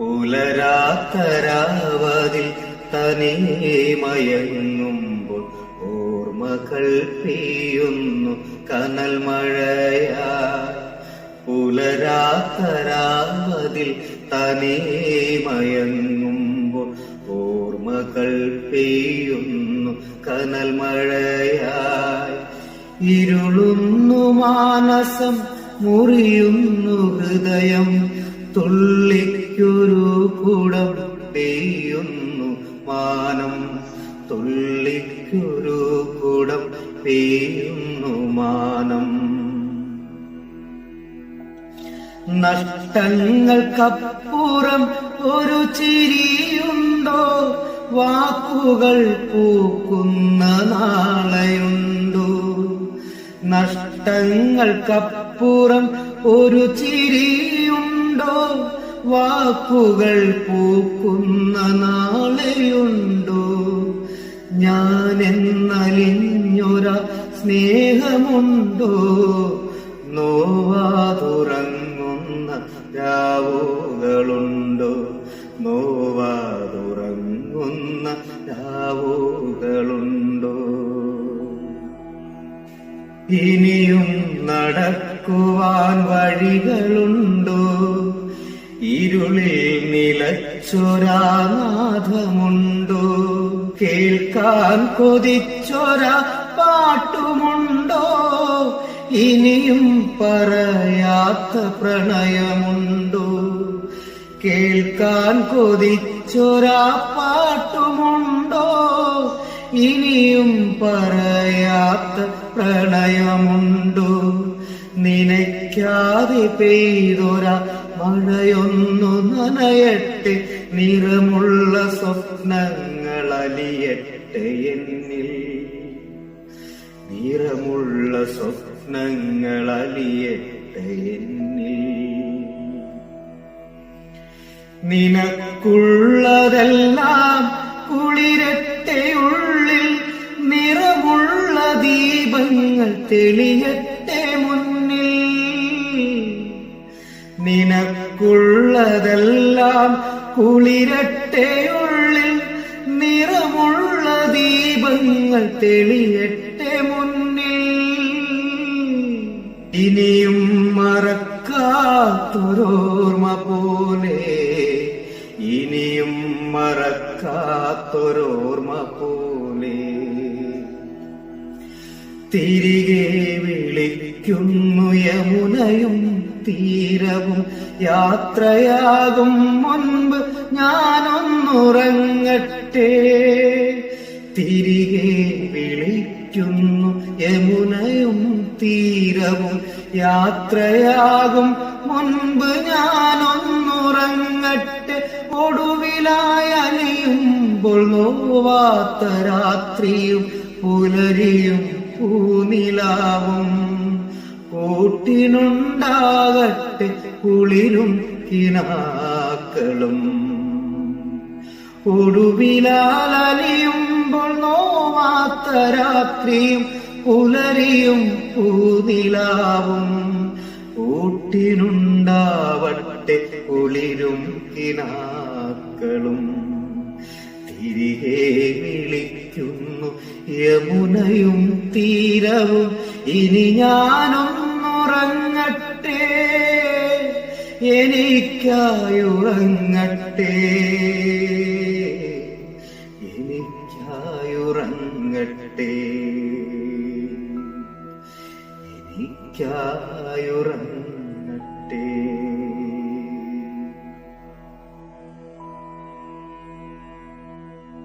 പുലരാത്തരാവതിൽ തനിയെ മയങ്ങുമ്പോൾ ഓർമ്മകൾ പെയ്യുന്നു കനൽ മഴയാ. പുലരാത്തരാവതിൽ തനിയെ മയങ്ങുമ്പോൾ ഓർമ്മകൾ പെയ്യുന്നു കനൽ മഴയായി. ഇരുളുന്നു മാനസം, മുറിയുന്നു ഹൃദയം, തുള്ളിക്കൊരു കുടം പെയ്യുന്നു മാനം, തുള്ളിക്കൊരു കുടം പെയ്യുന്നു മാനം. നഷ്ടങ്ങൾക്കപ്പുറം ഒരു ചിരിയുണ്ടോ, വാക്കുകൾ പൂക്കുന്ന നാളെയുണ്ടോ. നഷ്ടങ്ങൾക്കപ്പുറം ഒരു ചിരിയുണ്ടോ, വാക്കുകൾ പൂക്കുന്ന നാളെയുണ്ടോ. ഞാനെന്നലിഞ്ഞൊര സ്നേഹമുണ്ടോ, നോവാതുറങ്ങുന്ന രാവുകളുണ്ടോ, നോവാതുറങ്ങുന്ന രാവുകളുണ്ടോ. ഇനിയും നടക്കുവാൻ വഴികളുണ്ടോ, ഇരുളിൽ നിലച്ചൊരാനാഥമുണ്ടോ, കേൾക്കാൻ കൊതിച്ചൊരാ പാട്ടുമുണ്ടോ, ഇനിയും പറയാത്ത പ്രണയമുണ്ടോ. കേൾക്കാൻ കൊതിച്ചൊരാ പാട്ടുമുണ്ടോ, ഇനിയും പറയാത്ത പ്രണയമുണ്ടോ. നനയ്ക്കാതെ പെയ്തൊരാ മഴയൊന്നു നനയട്ടെ, നിറമുള്ള സ്വപ്നങ്ങൾ അലിയട്ടെ എന്നിൽ, നിറമുള്ള സ്വപ്നങ്ങൾ അലിയട്ടെ എന്നിൽ. നിനക്കുള്ളതെല്ലാം കുളിരട്ടെ ഉള്ളിൽ, നിറമുള്ള ദീപങ്ങൾ തെളിയട്ടെ മുന്നിൽ. നിനക്കുള്ളതെല്ലാം കുളിരട്ടെ ഉള്ളിൽ, നിറമുള്ള ദീപങ്ങൾ തെളിയട്ടെ മുന്നിൽ. ഇനിയും മറക്കാത്തൊരോർമ്മ പോലെ, ഇനിയും മറക്കാത്തൊരോർമ്മ പോലെ തിരികെ വിളിക്കുന്നു യമുനയും തീരവും. യാത്രയാകും മുൻപ് ഞാനൊന്നുറങ്ങട്ടെ, തിരികെ വിളിക്കുന്നു യമുനയും തീരവും. യാത്രയാകും മുൻപ് ഞാനൊന്നുറങ്ങട്ടെ, ഒടുവിലായി അലിയുമ്പോൾ നോവാത്ത രാത്രിയും പുലരിയും പൂനിലാവും. കൂട്ടിനുണ്ടാകട്ടെ കുളിരും കിനാക്കളും, ഒടുവിലാൽ അലിയുമ്പോൾ നോവാത്ത രാത്രിയും പുലരിയും പൂനിലാവും. കൂട്ടിനുണ്ടാവട്ടെ കുളിരും കിനാക്കളും, തിരികെ വിളിക്കുന്നു യമുനയും തീരവും. ഇനി ഞാനൊന്നുറങ്ങട്ടെ, എനിക്കായുറങ്ങട്ടെ, എനിക്കായുറങ്ങട്ടെ, എനിക്കായുറങ്ങട്ടെ.